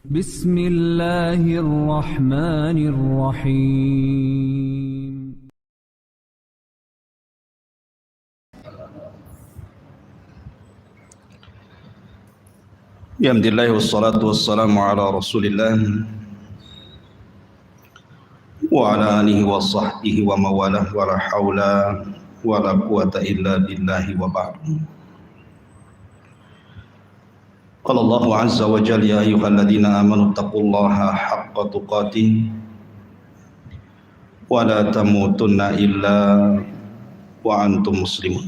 بسم الله الرحمن الرحيم. Alhamdulillah wassalatu wassalamu ala rasulillah wa ala alihi wa sahbihi wa mawalah wa la hawla wa la quwata illa billahi wa ba'du. Qala Allahu azza wa jalla ya ayyuhalladzina amanu taqullaha haqqa tuqatih wa la tamutunna illa wa antum muslimun.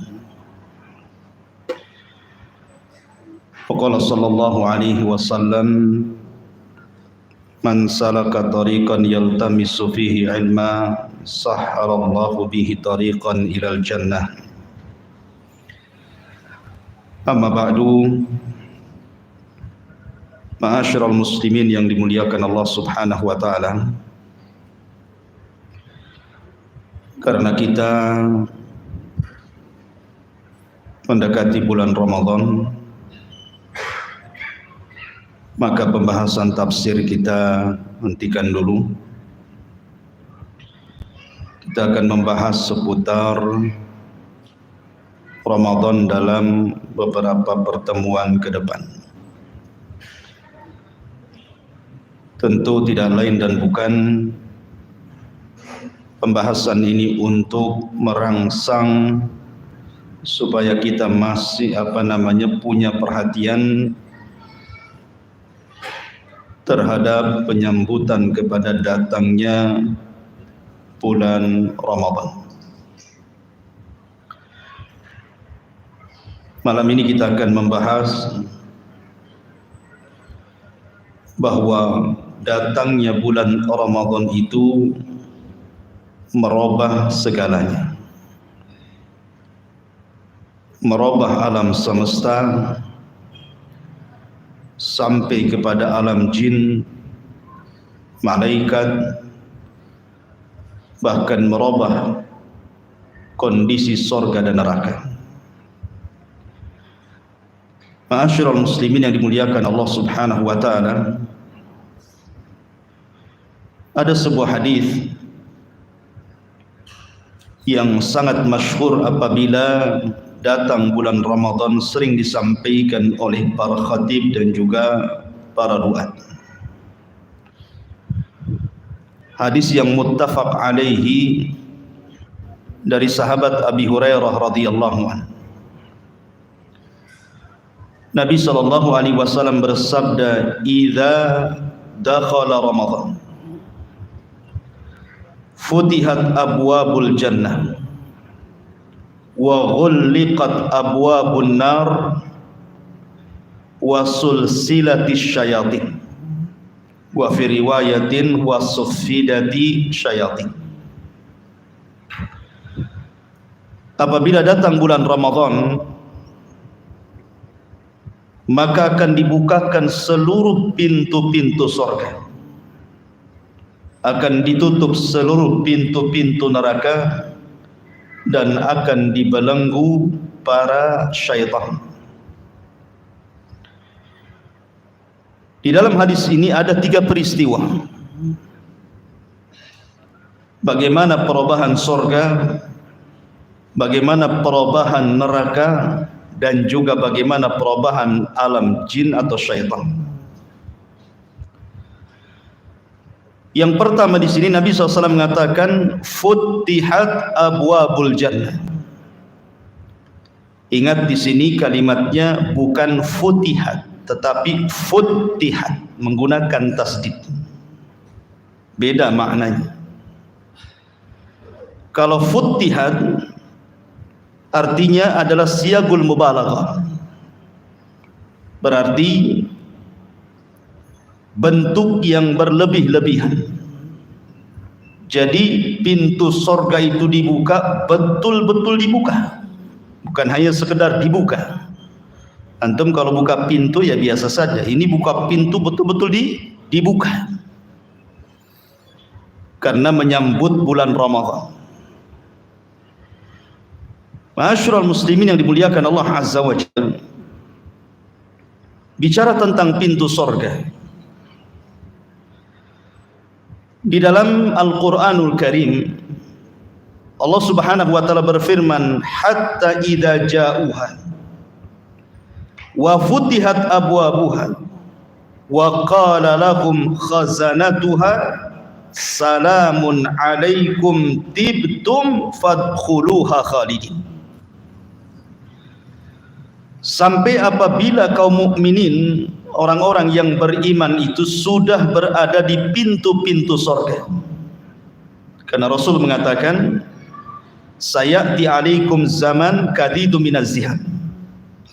Faqala sallallahu alaihi wasallam man salaka tariqan yaltamisu fihi ilma sahharallahu bihi tariqan ilal jannah. Amma ba'du, ma'asyiral muslimin yang dimuliakan Allah Subhanahu wa taala. Karena kita mendekati bulan Ramadan, maka pembahasan tafsir kita hentikan dulu. Kita akan membahas seputar Ramadan dalam beberapa pertemuan ke depan. Tentu tidak lain dan bukan pembahasan ini untuk merangsang supaya kita masih punya perhatian terhadap penyambutan kepada datangnya bulan Ramadan. Malam ini kita akan membahas bahwa datangnya bulan Ramadan itu merubah segalanya, merubah alam semesta sampai kepada alam jin, malaikat, bahkan merubah kondisi surga dan neraka. Ma'asyiral muslimin yang dimuliakan Allah Subhanahu wa taala, ada sebuah hadis yang sangat masyhur apabila datang bulan Ramadan, sering disampaikan oleh para khatib dan juga para duat. Hadis yang muttafaq alaihi dari sahabat Abi Hurairah radhiyallahu anhu. Nabi sallallahu alaihi wasallam bersabda, "Idza dakhala Ramadan, futihat abwabul jannah wa ghulliqat abwabun nar wa sulsilatis syayatin wa fi riwayatin wa suffidati syayatin." Apabila datang bulan Ramadan, maka akan dibukakan seluruh pintu-pintu surga, akan ditutup seluruh pintu-pintu neraka, dan akan dibelenggu para syaitan. Di dalam hadis ini ada 3 peristiwa. Bagaimana perubahan surga, bagaimana perubahan neraka, dan juga bagaimana perubahan alam jin atau syaitan. Yang pertama di sini Nabi SAW mengatakan futihat abwabul jannah. Ingat di sini kalimatnya bukan futihat tetapi futihat, menggunakan tasdid. Beda maknanya. Kalau futihat artinya adalah siyagul mubalaghah. Berarti bentuk yang berlebih-lebihan. Jadi pintu surga itu dibuka, betul-betul dibuka, bukan hanya sekedar dibuka. Antum kalau buka pintu ya biasa saja, ini buka pintu betul-betul dibuka, karena menyambut bulan Ramadan. Ma'asyiral muslimin yang dimuliakan Allah Azza wa Jalla, bicara tentang pintu surga, Di dalam Al-Qur'anul Karim Allah Subhanahu wa taala berfirman, hatta idza ja'uha wa futihat abwabuha wa qala lahum khazanatuha salamun alaikum tibtum fadkhuluha khalidin. Sampai apabila kaum mukminin, orang-orang yang beriman itu sudah berada di pintu-pintu surga. Karena Rasul mengatakan, sayati alaikum zaman kadidu minaz zihad.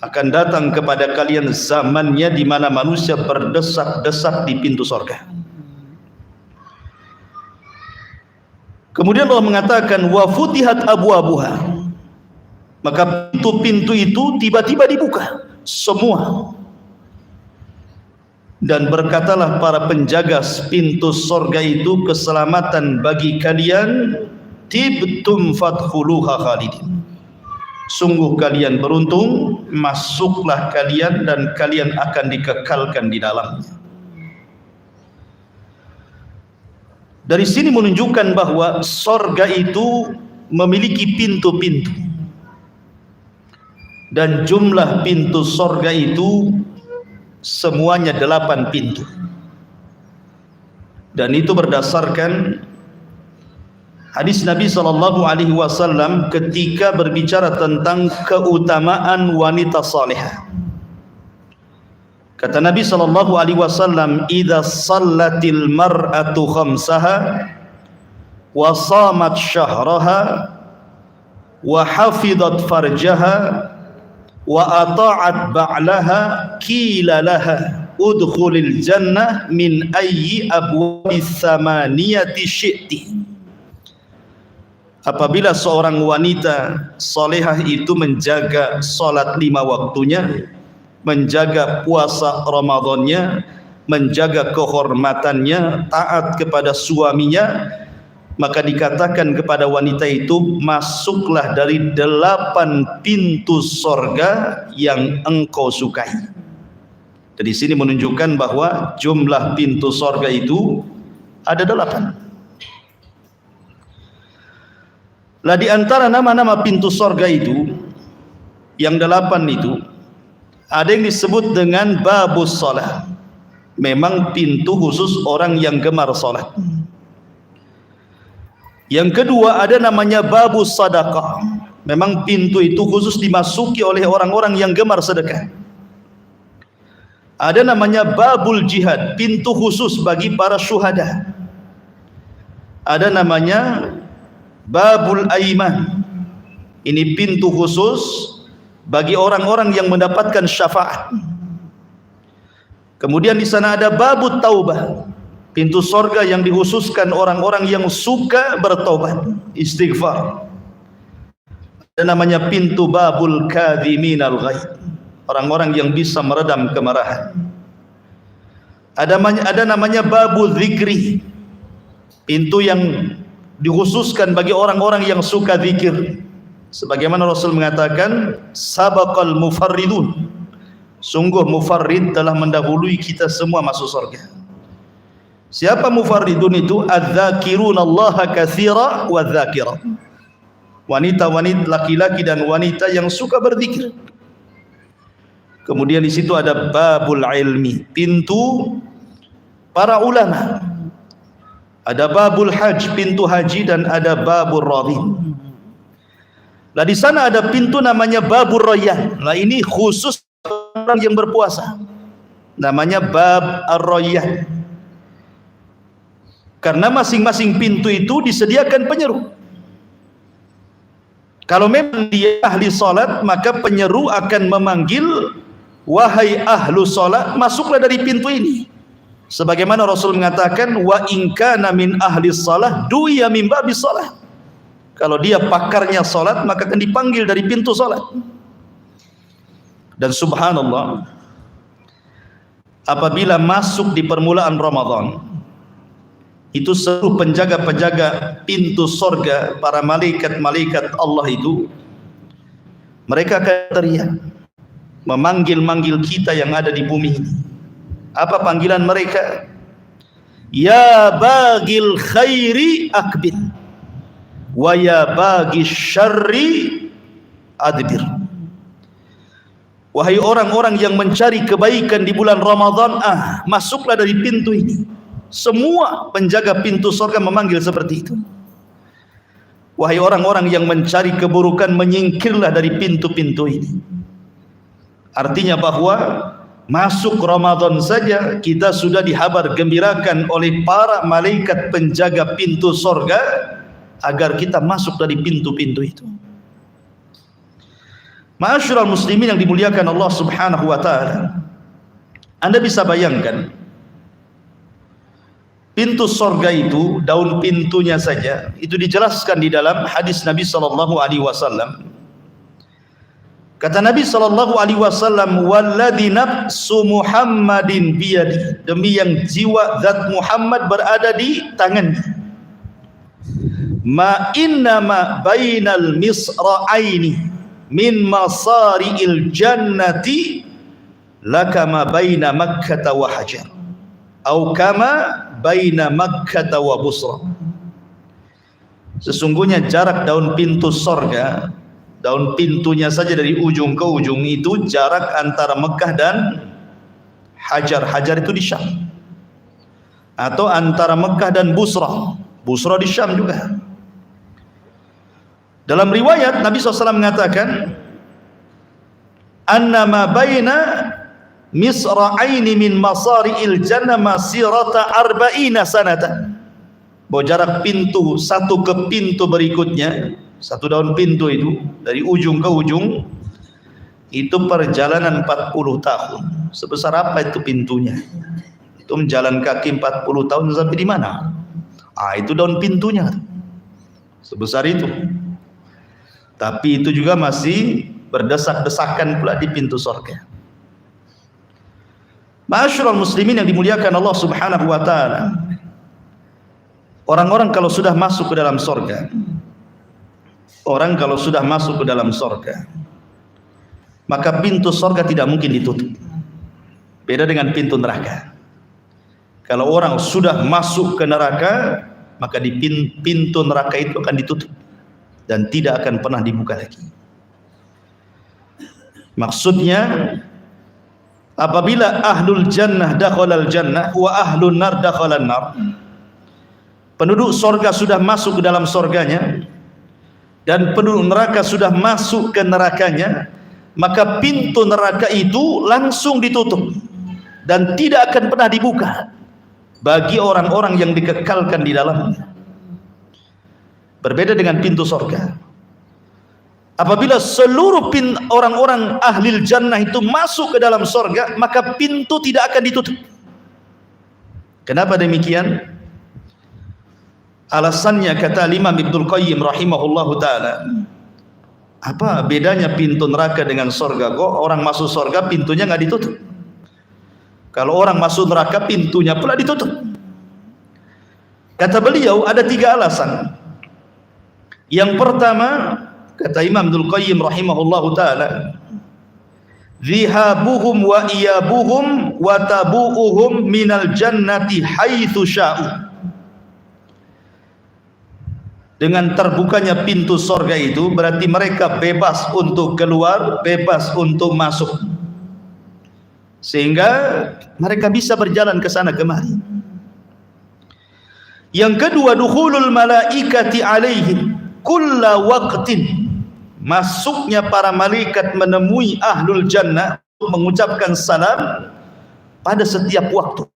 Akan datang kepada kalian zamannya di mana manusia berdesak-desak di pintu surga. Kemudian Allah mengatakan, wa futihat abwabuha. Maka pintu-pintu itu tiba-tiba dibuka semua. Dan berkatalah para penjaga pintu surga itu, keselamatan bagi kalian, tibtum fadkhuluha khalidin. Sungguh kalian beruntung, masuklah kalian dan kalian akan dikekalkan di dalamnya. Dari sini menunjukkan bahwa surga itu memiliki pintu-pintu. Dan jumlah pintu surga itu semuanya 8 pintu. Dan itu berdasarkan hadis Nabi SAW ketika berbicara tentang keutamaan wanita salihah. Kata Nabi SAW, idza sallatil mar'atu khamsaha wa shamat syahraha wa hafizat farjaha wa ata'at ba'laha qila laha udkhulil jannah min ayyi abwabis samaniyati syi'ti. Apabila seorang wanita salehah itu menjaga salat 5 waktunya, menjaga puasa Ramadannya, menjaga kehormatannya, taat kepada suaminya, maka dikatakan kepada wanita itu, masuklah dari 8 pintu surga yang engkau sukai. Dari sini menunjukkan bahwa jumlah pintu surga itu ada 8. Lah di antara nama-nama pintu surga itu, yang 8 itu, ada yang disebut dengan babus shalah. Memang pintu khusus orang yang gemar salat. Yang kedua ada namanya babus sadaqah. Memang pintu itu khusus dimasuki oleh orang-orang yang gemar sedekah. Ada namanya babul jihad, pintu khusus bagi para syuhada. Ada namanya babul aiman. Ini pintu khusus bagi orang-orang yang mendapatkan syafaat. Kemudian di sana ada babut taubah, pintu surga yang dikhususkan orang-orang yang suka bertobat, istighfar. Ada namanya pintu babul kadhiminal ghaid, orang-orang yang bisa meredam kemarahan. Ada namanya babul zikri, pintu yang dikhususkan bagi orang-orang yang suka zikir. Sebagaimana Rasul mengatakan, sabaqal mufarridun, sungguh mufarrid telah mendahului kita semua masuk surga. Siapa mufarridun itu? Adz-dzakirunallaha katsira wadz-dzakirat. Wanita-wanita, laki-laki dan wanita yang suka berzikir. Kemudian di situ ada babul ilmi, pintu para ulama. Ada babul hajj, pintu haji, dan ada babul radhin. Lah di sana ada pintu namanya babur rayyan. Nah ini khusus orang yang berpuasa. Namanya bab ar-rayyan. Karena masing-masing pintu itu disediakan penyeru. Kalau memang dia ahli salat, maka penyeru akan memanggil, wahai ahlu salat, masuklah dari pintu ini. Sebagaimana Rasul mengatakan, wa in kana min ahli salah du'iya min babis salah. Kalau dia pakarnya salat, maka akan dipanggil dari pintu salat. Dan subhanallah, apabila masuk di permulaan Ramadan, itu seluruh penjaga-penjaga pintu surga, para malaikat-malaikat Allah itu, mereka akan teriak, memanggil-manggil kita yang ada di bumi ini. Apa panggilan mereka? ya bagil khairi akbil wa ya bagis syarri adbir. Wahai orang-orang yang mencari kebaikan di bulan Ramadan, masuklah dari pintu ini. Semua penjaga pintu surga memanggil seperti itu. Wahai orang-orang yang mencari keburukan, menyingkirlah dari pintu-pintu ini. Artinya bahwa masuk Ramadan saja kita sudah dihabar gembirakan oleh para malaikat penjaga pintu surga agar kita masuk dari pintu-pintu itu. Ma'asyiral muslimin yang dimuliakan Allah Subhanahu wa taala. Anda bisa bayangkan pintu surga itu, daun pintunya saja itu dijelaskan di dalam hadis Nabi sallallahu alaihi wasallam. Kata Nabi sallallahu alaihi wasallam, "Walladzi nafsu Muhammadin biyadi." Demi yang jiwa zat Muhammad berada di tangannya. Ma inna ma bainal misra'aini min masari'il jannati lakama baina Makkah wa Hajar atau kama baina Makkah wa Busra. Sesungguhnya jarak daun pintu surga, daun pintunya saja dari ujung ke ujung itu jarak antara Mekah dan Hajar. Hajar itu di Syam. Atau antara Mekah dan Busra. Busra di Syam juga. Dalam riwayat Nabi SAW mengatakan, annama baina misra'aini min masari'il jannah masirata arba'ina sanatan. Bahwa jarak pintu satu ke pintu berikutnya, satu daun pintu itu dari ujung ke ujung itu perjalanan 40 tahun. Sebesar apa itu pintunya? Itu menjalan kaki 40 tahun sampai di mana? Itu daun pintunya. Sebesar itu. Tapi itu juga masih berdesak-desakan pula di pintu surga. Ma'asyiral muslimin yang dimuliakan Allah Subhanahu wa taala. Orang-orang kalau sudah masuk ke dalam surga, maka pintu surga tidak mungkin ditutup. Beda dengan pintu neraka. Kalau orang sudah masuk ke neraka, maka di pintu neraka itu akan ditutup dan tidak akan pernah dibuka lagi. Maksudnya, apabila ahlul jannah dakhalal jannah wa ahlun nar dakhalan nar, penduduk surga sudah masuk ke dalam surganya dan penduduk neraka sudah masuk ke nerakanya, maka pintu neraka itu langsung ditutup dan tidak akan pernah dibuka bagi orang-orang yang dikekalkan di dalamnya. Berbeda dengan pintu surga. Apabila seluruh orang-orang ahli jannah itu masuk ke dalam surga, maka pintu tidak akan ditutup. Kenapa demikian? Alasannya kata Imam Ibnul Qayyim rahimahullahu ta'ala, apa bedanya pintu neraka dengan surga? Kok orang masuk surga pintunya nggak ditutup? Kalau orang masuk neraka pintunya pula ditutup. Kata beliau ada 3 alasan. Yang pertama, kata Imam Ibnul Qayyim rahimahullahu ta'ala, zihabuhum wa iyabuhum wa tabu'uhum minal jannati haitsu sya'u. Dengan terbukanya pintu surga itu berarti mereka bebas untuk keluar, bebas untuk masuk, sehingga mereka bisa berjalan ke sana kemari. Yang kedua, dukhulul malaikati alaihim kulla waqtin, masuknya para malaikat menemui ahlul jannah untuk mengucapkan salam pada setiap waktu.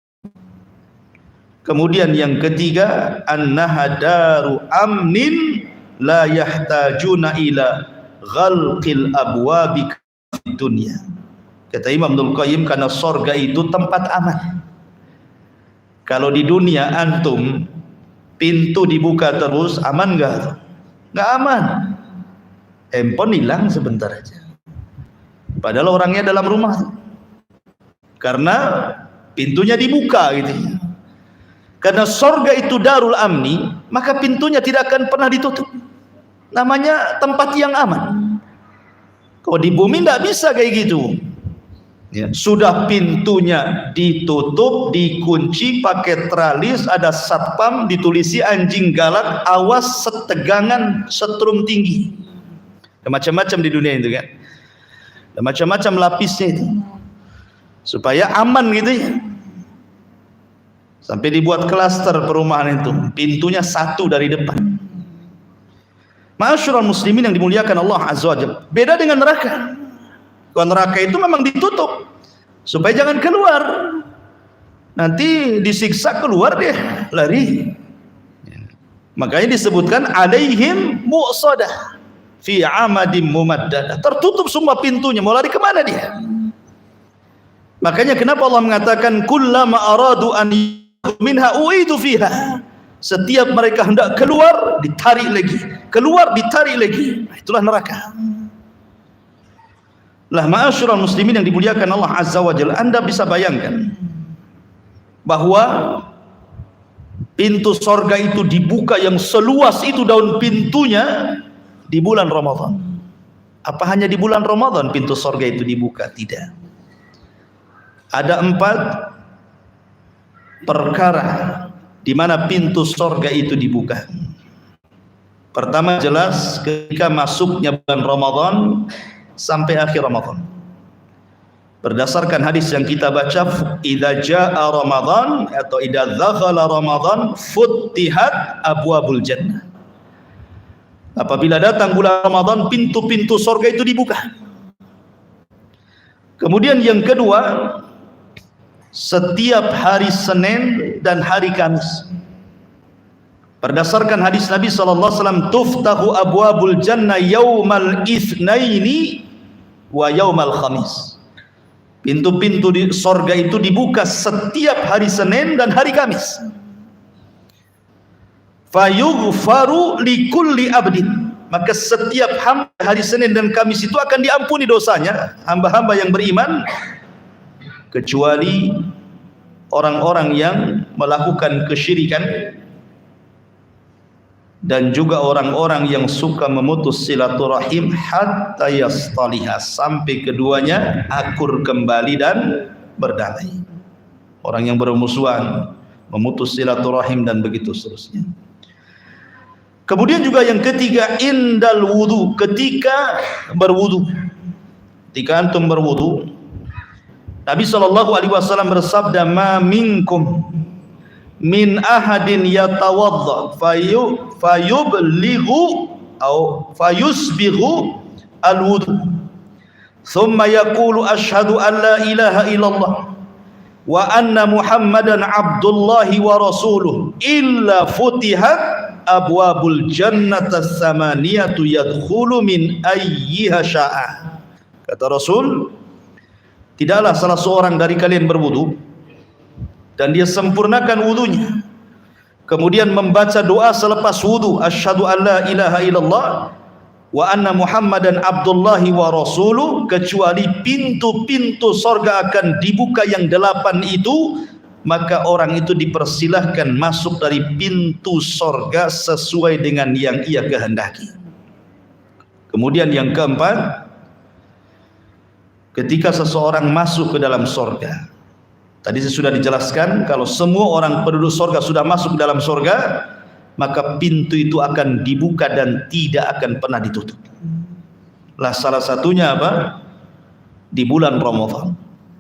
Kemudian yang ketiga, annaha daru amnin la yahtajuna ila ghalqil abwabi dunya. Kata Imam Ibnul Qayyim, karena surga itu tempat aman. Kalau di dunia antum pintu dibuka terus, aman enggak? Enggak aman. Handphone hilang sebentar aja. Padahal orangnya dalam rumah. Karena pintunya dibuka gitu ya. Karena surga itu darul amni, maka pintunya tidak akan pernah ditutup. Namanya tempat yang aman. Kalau di bumi tidak bisa kayak gitu. Ya, sudah pintunya ditutup, dikunci pakai tralis, ada satpam, ditulisi anjing galak, awas setegangan setrum tinggi. Macam-macam di dunia itu kan. Dan macam-macam lapisnya itu. Supaya aman gitu ya. Sampai dibuat klaster perumahan itu, pintunya satu dari depan. Ma'asyiral muslimin yang dimuliakan Allah Azza wa Jalla. Beda dengan neraka. Kalau neraka itu memang ditutup supaya jangan keluar. Nanti disiksa keluar dia lari. Makanya disebutkan alaihim mu'sadah fi amadim mumaddadah. Tertutup semua pintunya, mau lari kemana dia? Makanya kenapa Allah mengatakan kullama aradu an minha uidu fiha. Setiap mereka hendak keluar, ditarik lagi, keluar, ditarik lagi. Itulah neraka. Lah ma'asyiral muslimin yang dimuliakan Allah Azza wa Jalla, Anda bisa bayangkan bahwa pintu sorga itu dibuka yang seluas itu daun pintunya di bulan Ramadan. Apa hanya di bulan Ramadan pintu sorga itu dibuka? Tidak. Ada 4 perkara di mana pintu sorga itu dibuka. Pertama jelas ketika masuknya bulan Ramadan sampai akhir Ramadan. Berdasarkan hadis yang kita baca, idza jaa Ramadan atau idza dzakhala Ramadan futtihat abwabul jannah. Apabila datang bulan Ramadan, pintu-pintu surga itu dibuka. Kemudian yang kedua, setiap hari Senin dan hari Kamis. Berdasarkan hadis Nabi sallallahu alaihi wasallam, tuftahu abwabul jannah yaumal itsnaini wa yaumal khamis. Pintu-pintu di sorga itu dibuka setiap hari Senin dan hari Kamis. Fayughfaru likulli abdin. Maka setiap hamba hari Senin dan Kamis itu akan diampuni dosanya, hamba-hamba yang beriman, kecuali orang-orang yang melakukan kesyirikan dan juga orang-orang yang suka memutus silaturahim hatta yastaliha, sampai keduanya akur kembali dan berdamai. Orang yang bermusuhan, memutus silaturahim dan begitu seterusnya. Kemudian juga yang ketiga, indal wudu, ketika berwudu. Ketika antum berwudu, Nabi SAW bersabda, ma minkum min ahadin yatawadda fayublighu atau fayusbighu alwudu thumma yaqulu asyhadu an la ilaha illallah wa anna muhammadan abdullahi wa rasuluh illa futihat abwabul jannati tsamaniyatu yadkhulu min ayyiha syaa. Kata Rasul, tidaklah salah seorang dari kalian berwudu dan dia sempurnakan wudunya, kemudian membaca doa selepas wudu, asyhadu an la ilaha illallah wa anna muhammadan abdullahi wa rasuluh, kecuali pintu-pintu sorga akan dibuka yang 8 itu, maka orang itu dipersilahkan masuk dari pintu sorga sesuai dengan yang ia kehendaki. Kemudian yang keempat, ketika seseorang masuk ke dalam sorga, tadi saya sudah dijelaskan, kalau semua orang penduduk sorga sudah masuk ke dalam sorga, maka pintu itu akan dibuka dan tidak akan pernah ditutup. Lah salah satunya apa? Di bulan Ramadan.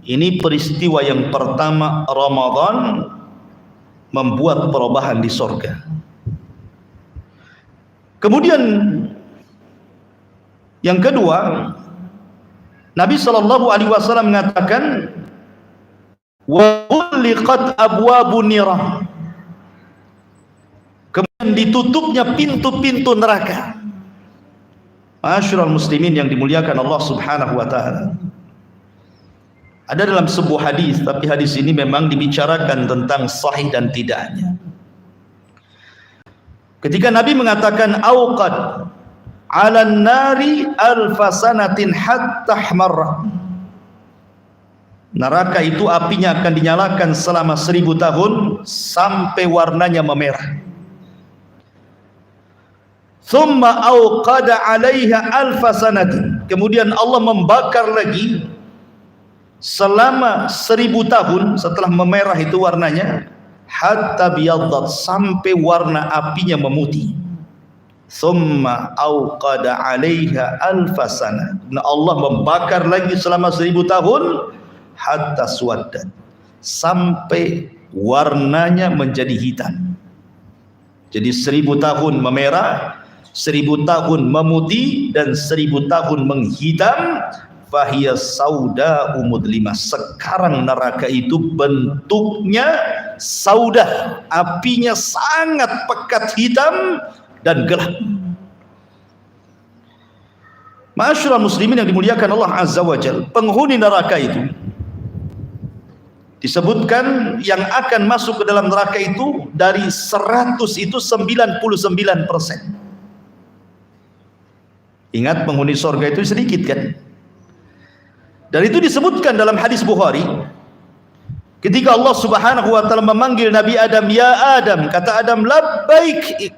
Ini peristiwa yang pertama Ramadan membuat perubahan di sorga. Kemudian yang kedua, Nabi SAW mengatakan, wa uliqat abwabun nirah, kemudian ditutupnya pintu-pintu neraka. Ma'asyiral muslimin yang dimuliakan Allah Subhanahu wa taala. Ada dalam sebuah hadis, tapi hadis ini memang dibicarakan tentang sahih dan tidaknya. Ketika Nabi mengatakan auqad 'alan nari alfasanatin hatta ahmarra, neraka itu apinya akan dinyalakan selama 1000 tahun sampai warnanya memerah. Thumma auqada 'alaiha alfasanatin, kemudian Allah membakar lagi selama 1000 tahun setelah memerah itu warnanya, hatta biyaddat, sampai warna apinya memutih. Thumma auqada 'alaiha alfasana. Nah, Allah membakar lagi selama 1000 tahun, hatta suwaddat, sampai warnanya menjadi hitam. Jadi 1000 tahun memerah, 1000 tahun memutih, dan 1000 tahun menghitam. Fahiya sauda mudlimah. Sekarang neraka itu bentuknya sauda, apinya sangat pekat hitam dan gelap. Ma'asyiral muslimin yang dimuliakan Allah Azza wa Jalla, penghuni neraka itu disebutkan yang akan masuk ke dalam neraka itu dari 100 itu 99%. Ingat, penghuni surga itu sedikit kan? Dan itu disebutkan dalam hadis Bukhari, ketika Allah Subhanahu wa taala memanggil Nabi Adam, "Ya Adam," kata Adam, "Labbaik,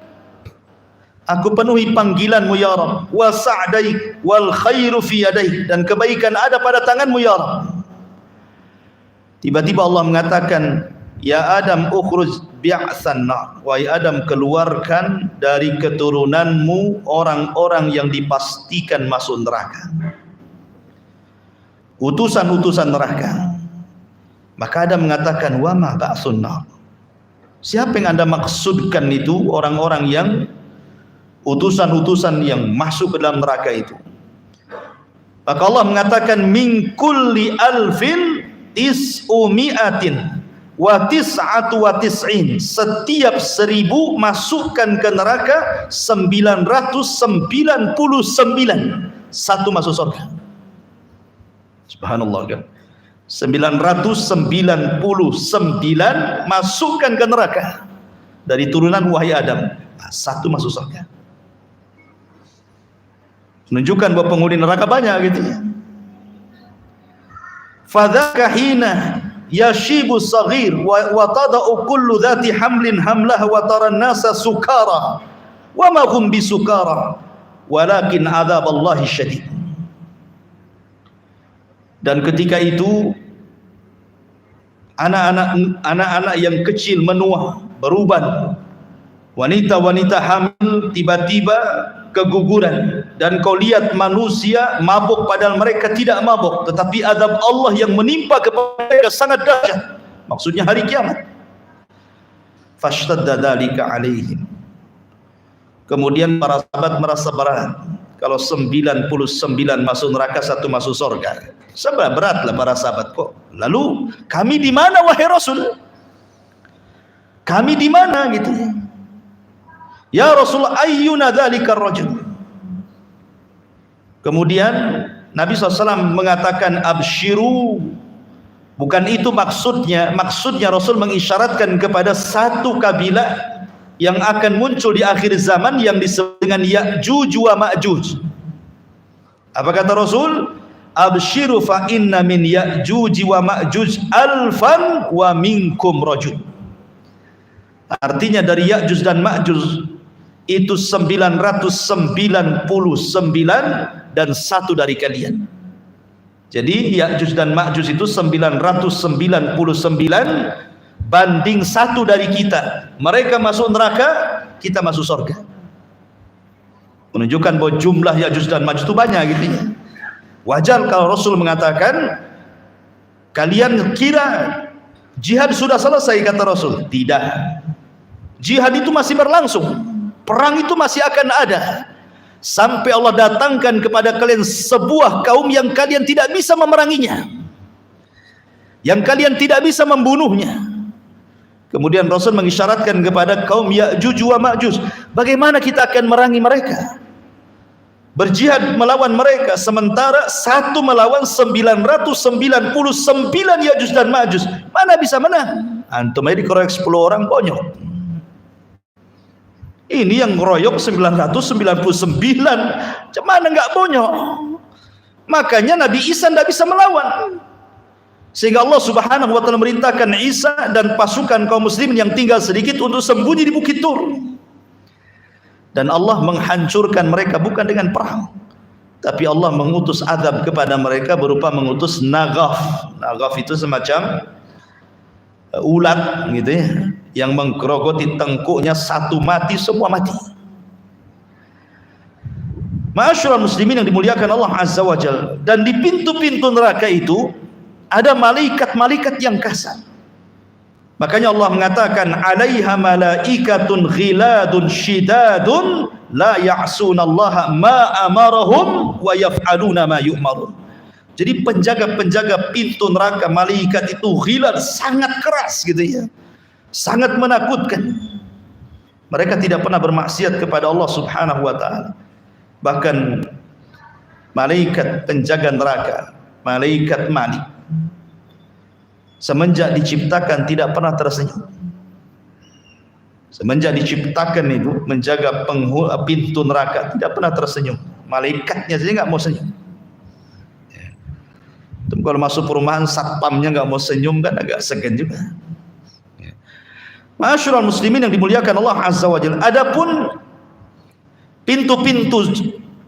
aku penuhi panggilanmu ya Rabb, wa sa'daik wal khairu fi yadaik," dan kebaikan ada pada tanganmu ya Rabb. Tiba-tiba Allah mengatakan, "Ya Adam, ukhruj bi'san nar." Wahai Adam, keluarkan dari keturunanmu orang-orang yang dipastikan masuk neraka, utusan-utusan neraka. Maka Adam mengatakan, "Wa ma ba'sun nar." Siapa yang Anda maksudkan itu orang-orang yang utusan-utusan yang masuk ke dalam neraka itu? Maka Allah mengatakan, "Min kulli alfin tis'umi'atin wa tis'atu wa tis'in." Setiap 1000 masukkan ke neraka 999, satu masuk surga. Subhanallah kan, 999 masukkan ke neraka dari turunan wahai Adam, satu masuk surga. Menunjukkan bahwa penghuni neraka banyak gitu ya. Fadzaka hina yashibu saghir wa tada'u kullu dhati hamlin hamlaha wa tara an-nasa sukara wa ma hum bisukara walakin adzaballahi syadid. Dan ketika itu anak-anak yang kecil menua, beruban, wanita-wanita hamil tiba-tiba keguguran, dan kau lihat manusia mabuk padahal mereka tidak mabuk, tetapi azab Allah yang menimpa kepada mereka sangat dahsyat, maksudnya hari kiamat. Fashtadda dzalika alaihim. Kemudian para sahabat merasa berat, kalau 99 masuk neraka, satu masuk surga. Sebab beratlah para sahabat kok. Lalu kami di mana wahai Rasul? Kami di mana gitu ya? Ya Rasul, ayyuna dzalika rajul. Kemudian Nabi SAW mengatakan, absyiru. Bukan itu maksudnya. Maksudnya Rasul mengisyaratkan kepada satu kabilah yang akan muncul di akhir zaman yang disebut dengan Ya'juj wa Ma'juj. Apa kata Rasul? Absyiru fa inna min Ya'juj wa Ma'juj alfan wa minkum rajul. Artinya dari Ya'juj dan Ma'juj itu 999 dan satu dari kalian. Jadi Ya'juj dan Ma'juj itu 999 banding satu dari kita. Mereka masuk neraka, kita masuk surga. Menunjukkan bahwa jumlah Ya'juj dan Ma'juj itu banyak gitu ya. Wajar kalau Rasul mengatakan, kalian kira jihad sudah selesai, kata Rasul. Tidak. Jihad itu masih berlangsung. Perang itu masih akan ada. Sampai Allah datangkan kepada kalian sebuah kaum yang kalian tidak bisa memeranginya, yang kalian tidak bisa membunuhnya. Kemudian Rasul mengisyaratkan kepada kaum Ya'juj wa Ma'juj, bagaimana kita akan merangi mereka, berjihad melawan mereka, sementara satu melawan 999 Ya'juj dan Ma'juj. Mana bisa menang? Antum aja dikeroyok 10 orang bonyok. Ini yang ngeroyok 999, cuman enggak bonyok. Makanya Nabi Isa tidak bisa melawan. Sehingga Allah Subhanahu wa taala merintahkan Isa dan pasukan kaum muslimin yang tinggal sedikit untuk sembunyi di Bukit Tur. Dan Allah menghancurkan mereka bukan dengan perang, tapi Allah mengutus azab kepada mereka berupa mengutus naghaf. Naghaf itu semacam ulat gitu ya, yang menggerogoti tengkuknya, satu mati semua mati. Ma'asyiral muslimin yang dimuliakan Allah Azza wa Jalla, dan di pintu-pintu neraka itu ada malaikat-malaikat yang kasar. Makanya Allah mengatakan, alaiha malaikatun ghiladun shidadun la ya'sunallaha ma amarahum wa yaf'aluna ma yu'marun. Jadi penjaga-penjaga pintu neraka malaikat itu ghilad, sangat keras gitu ya, sangat menakutkan. Mereka tidak pernah bermaksiat kepada Allah Subhanahu wa taala. Bahkan malaikat penjaga neraka, malaikat Malik, semenjak diciptakan tidak pernah tersenyum. Semenjak diciptakan itu menjaga pintu neraka tidak pernah tersenyum. Malaikatnya saja nggak mau senyum. Ya. Kalau masuk perumahan satpamnya nggak mau senyum kan agak segan juga. Ya. Ma'asyiral muslimin yang dimuliakan Allah Azza wa Jalla. Adapun pintu-pintu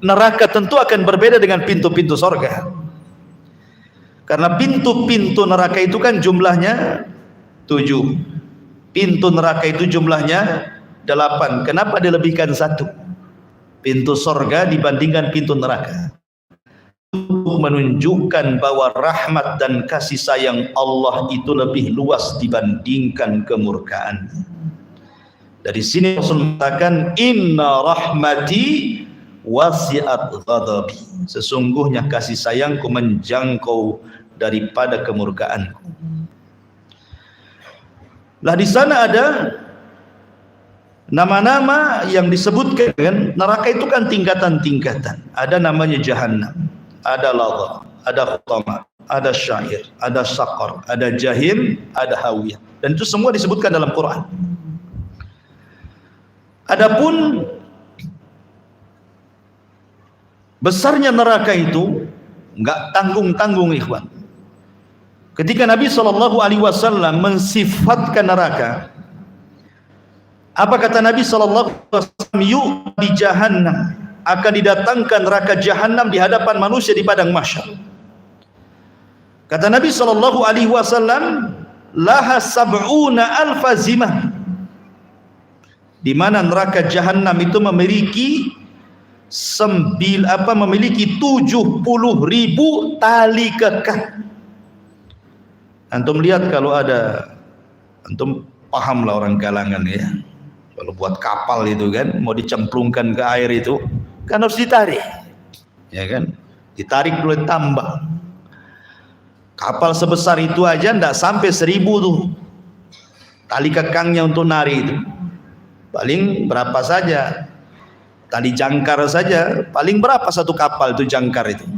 neraka tentu akan berbeda dengan pintu-pintu surga. Karena pintu-pintu neraka itu kan jumlahnya 7. Pintu neraka itu jumlahnya 8. Kenapa dilebihkan 1? Pintu surga dibandingkan pintu neraka, untuk menunjukkan bahwa rahmat dan kasih sayang Allah itu lebih luas dibandingkan kemurkaan. Dari sini Rasul mengatakan, inna rahmati wasi'at ghadabi. Sesungguhnya kasih sayangku menjangkau daripada kemurkaanku. Lah di sana ada nama-nama yang disebutkan kan, neraka itu kan tingkatan-tingkatan. Ada namanya Jahannam, ada Ladha, ada Khutama, ada Syair, ada Saqar, ada Jahim, ada Hawiyah. Dan itu semua disebutkan dalam Quran. Adapun besarnya neraka itu enggak tanggung-tanggung ikhwan. Ketika Nabi SAW mensifatkan neraka, apa kata Nabi SAW? Yu'ti jahannam, akan didatangkan neraka Jahannam di hadapan manusia di padang mahsyar. Kata Nabi SAW, laha sab'una alfa zimah, di mana neraka Jahannam itu memiliki 70.000 tali kekang. Antum lihat kalau ada, antum paham lah orang kalangan ya, kalau buat kapal itu kan mau dicemplungkan ke air itu kan harus ditarik, ya kan, ditarik oleh tambang. Kapal sebesar itu aja ndak sampai 1.000 tuh tali kekangnya untuk nari itu. Paling berapa saja tali jangkar saja, paling berapa satu kapal itu jangkar itu.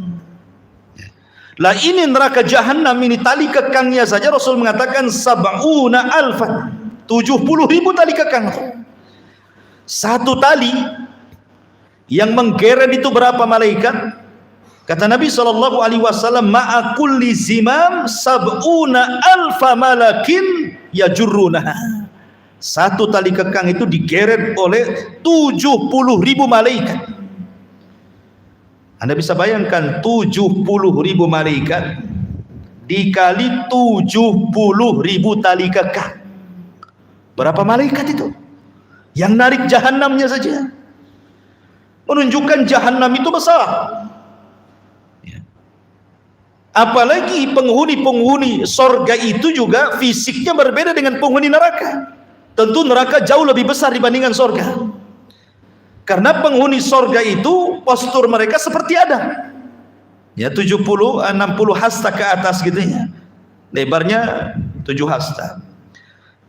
Lah ini neraka Jahannam ini tali kekangnya saja Rasul mengatakan sab'una alfan, 70.000 tali kekang. Satu tali yang menggeret itu berapa malaikat? Kata Nabi SAW, ma'a kulli zimam sab'una alfa malakin yajurrunaha. Satu tali kekang itu digeret oleh 70.000 malaikat. Anda bisa bayangkan 70.000 malaikat dikali 70.000 tali kekang. Berapa malaikat itu? Yang narik Jahannamnya saja. Menunjukkan Jahannam itu besar. Apalagi penghuni-penghuni sorga itu juga fisiknya berbeda dengan penghuni neraka. Tentu neraka jauh lebih besar dibandingkan sorga. Karena penghuni sorga itu postur mereka seperti Adam, ya 70-60 hasta ke atas gitu ya, lebarnya 7 hasta.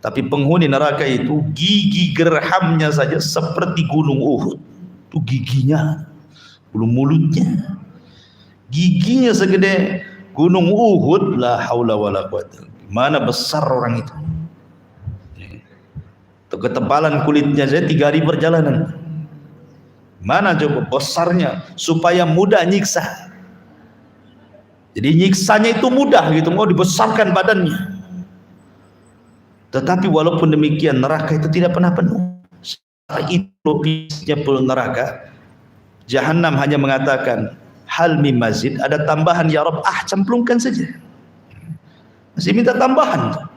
Tapi penghuni neraka itu gigi gerhamnya saja seperti gunung Uhud. Itu giginya, belum mulutnya, giginya segede gunung Uhud. La haula wala quwata. Mana besar orang itu. Itu ketebalan kulitnya saja 3 hari perjalanan. Mana coba besarnya, supaya mudah nyiksa. Jadi nyiksanya itu mudah gitu, mau dibesarkan badannya. Tetapi walaupun demikian neraka itu tidak pernah penuh. Setelah itu logisnya penuh neraka, Jahannam hanya mengatakan, hal mim mazid, ada tambahan ya Rabb, cemplungkan saja. Masih minta tambahan.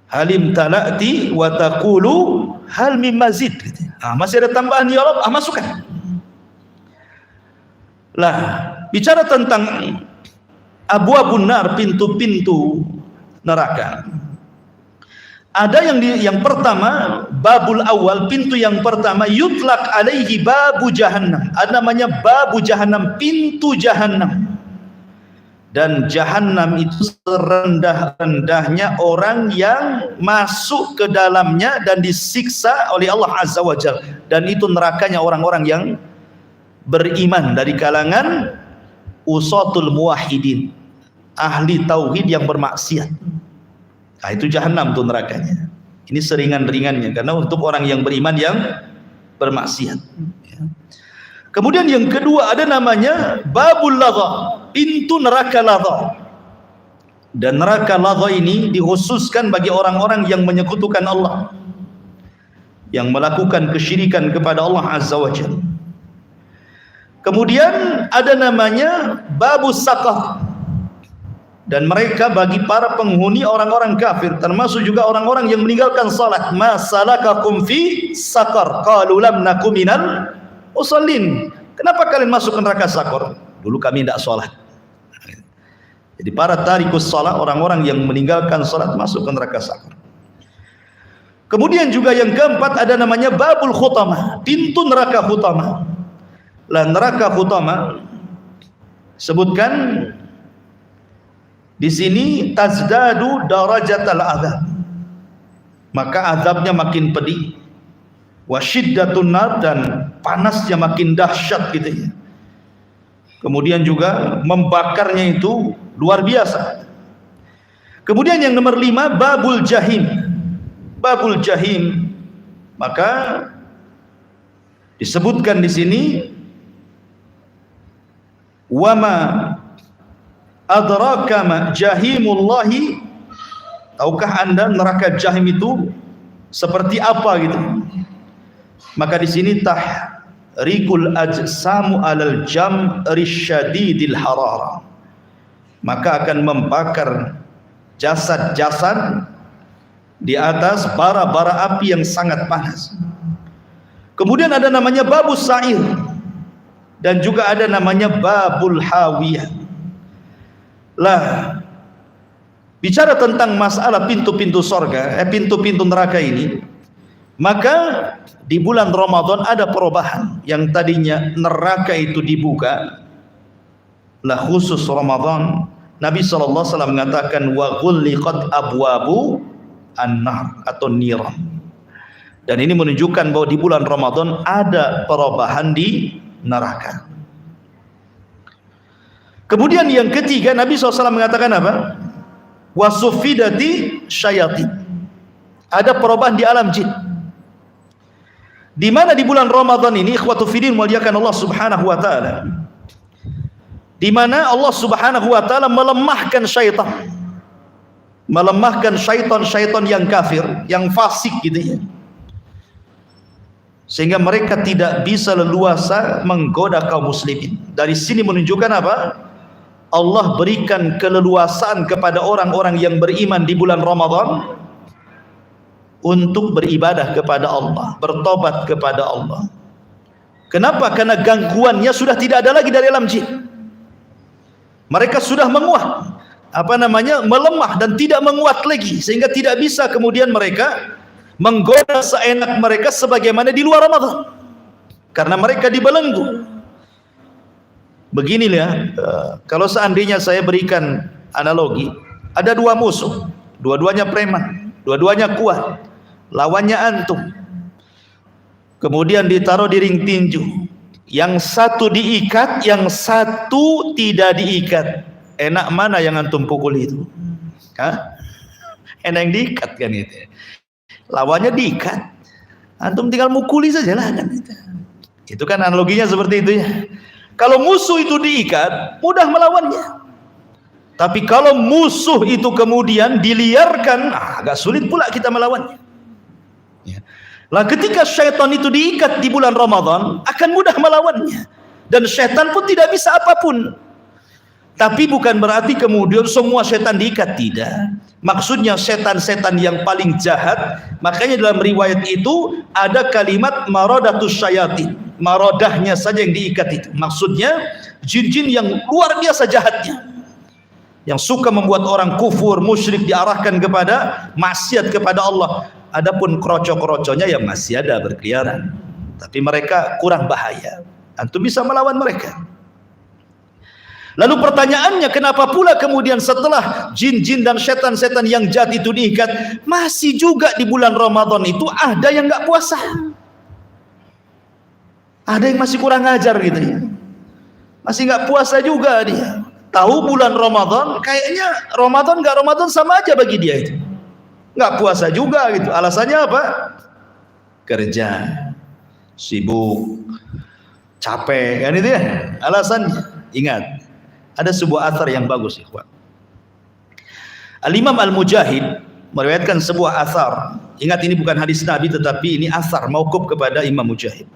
Halim talati wa taqulu hal mim mazid. Masih ada tambahan ya Rabb, masukkan. Lah, bicara tentang abwabun nar, pintu-pintu neraka. Ada yang pertama, babul awal, pintu yang pertama, yutlaq alaihi babu jahannam. Ada namanya babu jahannam, pintu jahannam. Dan jahannam itu serendah-rendahnya orang yang masuk ke dalamnya dan disiksa oleh Allah Azza wa Jalla. Dan itu nerakanya orang-orang yang beriman dari kalangan usatul muwahhidin, ahli tauhid yang bermaksiat. Nah, itu jahanam tuh nerakanya. Ini seringan-ringannya karena untuk orang yang beriman yang bermaksiat. Kemudian yang kedua ada namanya babul ladha, pintu neraka ladha. Dan neraka ladha ini dikhususkan bagi orang-orang yang menyekutukan Allah, yang melakukan kesyirikan kepada Allah Azza wa Jalla. Kemudian ada namanya babus saqar. Dan mereka bagi para penghuni orang-orang kafir, termasuk juga orang-orang yang meninggalkan salat. Ma salakakum fi saqar? Qalu lam nakum minal musallin. Kenapa kalian masuk ke neraka saqar? Dulu kami tidak salat. Jadi para tarikus salat, orang-orang yang meninggalkan salat masuk ke neraka saqar. Kemudian juga yang keempat ada namanya babul khutamah, pintu neraka khutamah. Lah neraka khutamah sebutkan di sini tazdadu darajatal azab, maka azabnya makin pedih, wa syiddatun nar, dan panasnya makin dahsyat gitu ya. Kemudian juga membakarnya itu luar biasa. Kemudian yang nomor 5 babul jahim. Babul jahim, maka disebutkan di sini wama adraka ma jahimullahi. Tahukah anda neraka jahim itu seperti apa gitu? Maka di sini tahrikul ajsamu alal jam'i syadidil harara, maka akan membakar jasad-jasad di atas bara-bara api yang sangat panas. Kemudian ada namanya babus sa'ir, dan juga ada namanya babul hawiyah. Lah, bicara tentang masalah pintu-pintu surga, pintu-pintu neraka ini, maka di bulan Ramadan ada perubahan. Yang tadinya neraka itu dibuka, lah khusus Ramadan, Nabi SAW mengatakan wa ghulliqat abwabu an-nar atau niran. Dan ini menunjukkan bahwa di bulan Ramadan ada perubahan di neraka. Kemudian yang ketiga, Nabi SAW mengatakan apa? Wasufidati syayatin. Ada perubahan di alam jin. Di mana di bulan Ramadan ini, ikhwatu fiddin muliakan Allah Subhanahu wa taala, di mana Allah Subhanahu wa taala melemahkan syaitan. Melemahkan syaitan-syaitan yang kafir, yang fasik gitu ya. Sehingga mereka tidak bisa leluasa menggoda kaum muslimin. Dari sini menunjukkan apa? Allah berikan keleluasaan kepada orang-orang yang beriman di bulan Ramadan untuk beribadah kepada Allah, bertobat kepada Allah. Kenapa? Karena gangguannya sudah tidak ada lagi dari alam jin. Mereka sudah menguat, melemah dan tidak menguat lagi, sehingga tidak bisa kemudian mereka menggoda seenak mereka sebagaimana di luar Ramadan, karena mereka dibelenggu. Beginilah, kalau seandainya saya berikan analogi, ada dua musuh, dua-duanya preman, dua-duanya kuat, lawannya antum. Kemudian ditaruh di ring tinju, yang satu diikat, yang satu tidak diikat. Enak mana yang antum pukul itu? Hah? Enak yang diikat kan itu. Lawannya diikat, antum tinggal mukuli saja lah kan. Itu kan analoginya seperti itu ya. Kalau musuh itu diikat, mudah melawannya. Tapi kalau musuh itu kemudian diliarkan, agak sulit pula kita melawannya. Ya. Lah ketika syaitan itu diikat di bulan Ramadan, akan mudah melawannya. dan syaitan pun tidak bisa apapun. Tapi bukan berarti kemudian semua setan diikat, tidak. Maksudnya setan-setan yang paling jahat. Makanya dalam riwayat itu ada kalimat maradatus syayatin, marodahnya saja yang diikat itu. Maksudnya jin-jin yang luar biasa jahatnya, yang suka membuat orang kufur, musyrik, diarahkan kepada maksiat kepada Allah. Adapun kroco-kroconya yang masih ada berkeliaran, tapi mereka kurang bahaya. Antum bisa melawan mereka. Lalu pertanyaannya, kenapa pula kemudian setelah jin-jin dan setan-setan yang jahat itu diikat, masih juga di bulan Ramadan itu ada yang nggak puasa, ada yang masih kurang ajar gitu ya, masih nggak puasa juga dia. Tahu bulan Ramadan, kayaknya Ramadan nggak Ramadan sama aja bagi dia itu, nggak puasa juga gitu. Alasannya apa? Kerja, sibuk, capek, kan itu ya alasannya. Ingat, ada sebuah athar yang bagus, ikhwan. Al-Imam Al-Mujahid meriwayatkan sebuah athar. Ingat, ini bukan hadis Nabi, tetapi ini athar mauquf kepada Imam Mujahid.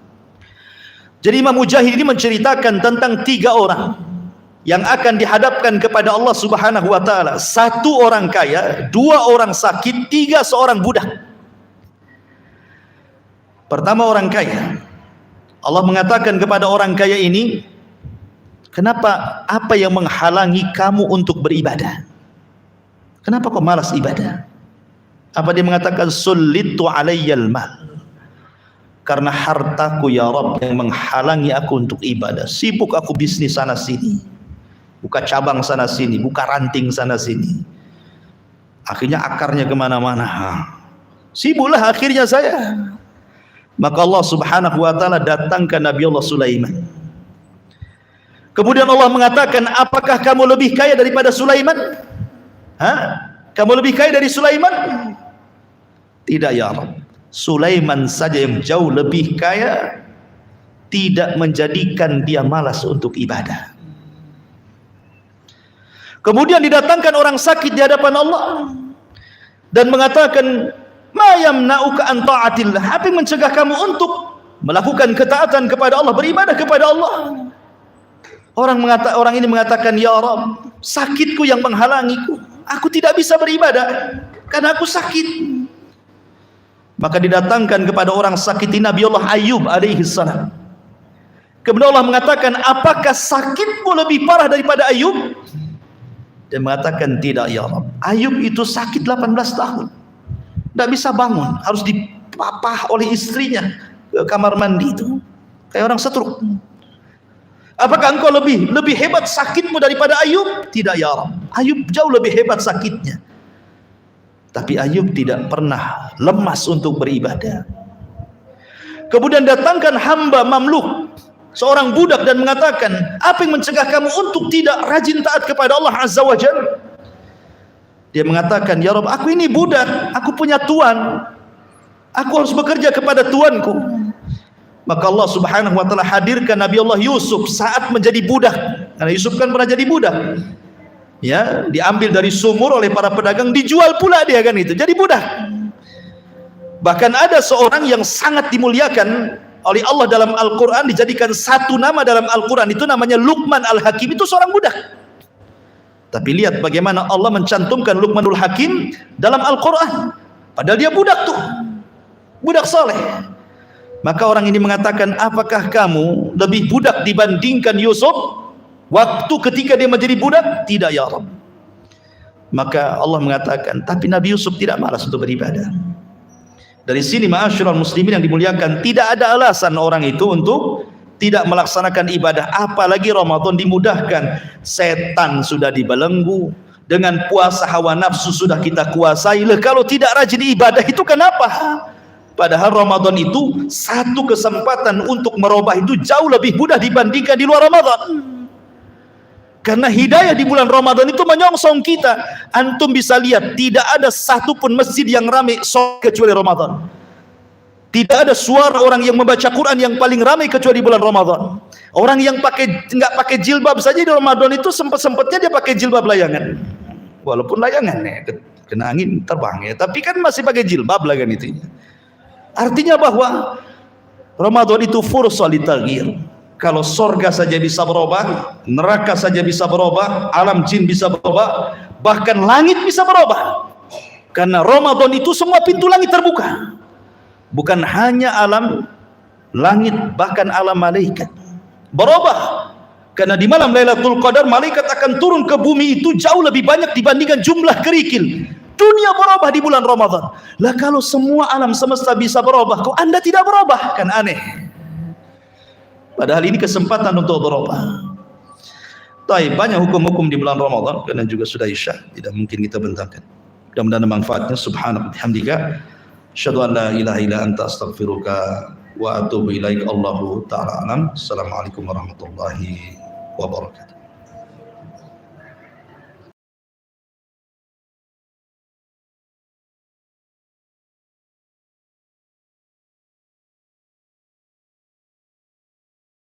Jadi Imam Mujahid ini menceritakan tentang 3 orang yang akan dihadapkan kepada Allah Subhanahu wa taala. 1 orang kaya, 2 orang sakit, 3 seorang budak. Pertama orang kaya. Allah mengatakan kepada orang kaya ini, kenapa, apa yang menghalangi kamu untuk beribadah? Kenapa kau malas ibadah? Apa dia mengatakan? Sullitu alayyal mal, karena hartaku ya Rabb yang menghalangi aku untuk ibadah. Sibuk aku bisnis sana sini, buka cabang sana sini, buka ranting sana sini, akhirnya akarnya kemana-mana. Sibuklah akhirnya saya. Maka Allah Subhanahu wa taala datangkan Nabi Allah Sulaiman. Kemudian Allah mengatakan, apakah kamu lebih kaya daripada Sulaiman? Kamu lebih kaya dari Sulaiman? Tidak ya Rabb. Sulaiman saja yang jauh lebih kaya tidak menjadikan dia malas untuk ibadah. Kemudian didatangkan orang sakit di hadapan Allah dan mengatakan, ma yamna'uka an ta'atillah, apa yang mencegah kamu untuk melakukan ketaatan kepada Allah, beribadah kepada Allah? Orang ini mengatakan, ya Rabb, sakitku yang menghalangiku, aku tidak bisa beribadah karena aku sakit. Maka didatangkan kepada orang sakit ini Nabi Allah Ayub alaihi salam. Kemudian Allah mengatakan, apakah sakitmu lebih parah daripada Ayub? Dia mengatakan, tidak ya Rabb, Ayub itu sakit 18 tahun, tidak bisa bangun, harus dipapah oleh istrinya ke kamar mandi itu, kayak orang stroke. Apakah engkau lebih hebat sakitmu daripada Ayub? Tidak ya Rabb, Ayub jauh lebih hebat sakitnya. Tapi Ayub tidak pernah lemas untuk beribadah. Kemudian datangkan hamba mamluk, seorang budak, dan mengatakan, apa yang mencegah kamu untuk tidak rajin taat kepada Allah Azza wa Jalla? Dia mengatakan, ya Rabb, aku ini budak, aku punya tuan, aku harus bekerja kepada tuanku. Maka Allah Subhanahu wa taala hadirkan Nabi Allah Yusuf saat menjadi budak. Karena Yusuf kan pernah jadi budak. Ya, diambil dari sumur oleh para pedagang, dijual pula dia kan itu, jadi budak. Bahkan ada seorang yang sangat dimuliakan oleh Allah dalam Al-Qur'an, dijadikan 1 nama dalam Al-Qur'an, itu namanya Luqman Al-Hakim, itu seorang budak. Tapi lihat bagaimana Allah mencantumkan Luqmanul Hakim dalam Al-Qur'an, padahal dia budak tuh, budak soleh. Maka orang ini mengatakan, apakah kamu lebih budak dibandingkan Yusuf waktu ketika dia menjadi budak? Tidak ya Rabb. Maka Allah mengatakan, tapi Nabi Yusuf tidak malas untuk beribadah. Dari sini ma'asyiral muslimin yang dimuliakan, tidak ada alasan orang itu untuk tidak melaksanakan ibadah, apalagi Ramadan dimudahkan. Setan sudah dibelenggu, dengan puasa hawa nafsu sudah kita kuasai. Kalau tidak rajin ibadah itu kenapa? Padahal Ramadan itu 1 kesempatan untuk merubah itu jauh lebih mudah dibandingkan di luar Ramadan. Karena hidayah di bulan Ramadan itu menyongsong kita. Antum bisa lihat, tidak ada satupun masjid yang ramai kecuali Ramadan. Tidak ada suara orang yang membaca Quran yang paling ramai kecuali di bulan Ramadan. Orang yang nggak pakai jilbab saja di Ramadan itu sempat-sempatnya dia pakai jilbab layangan. Walaupun layangan kena angin terbang ya, tapi kan masih pakai jilbab lah kan itu. Artinya bahwa Ramadan itu fursah litaghyir, Kalau sorga saja bisa berubah, neraka saja bisa berubah, alam jin bisa berubah, bahkan langit bisa berubah. Karena Ramadan itu semua pintu langit terbuka. Bukan hanya alam langit, bahkan alam malaikat berubah. Karena di malam Lailatul Qadar malaikat akan turun ke bumi itu jauh lebih banyak dibandingkan jumlah kerikil. Dunia berubah di bulan Ramadan. Lah kalau semua alam semesta bisa berubah, kok Anda tidak berubah? Kan aneh. Padahal ini kesempatan untuk berubah. Baik, banyak hukum-hukum di bulan Ramadan karena juga sudah Isya, tidak mungkin kita bentangkan. Mudah-mudahan manfaatnya. Subhanaka bihamdika asyhadu an la ilaha illa anta astaghfiruka wa atubu ilaik. Allahu ta'ala alam. Assalamualaikum warahmatullahi wabarakatuh.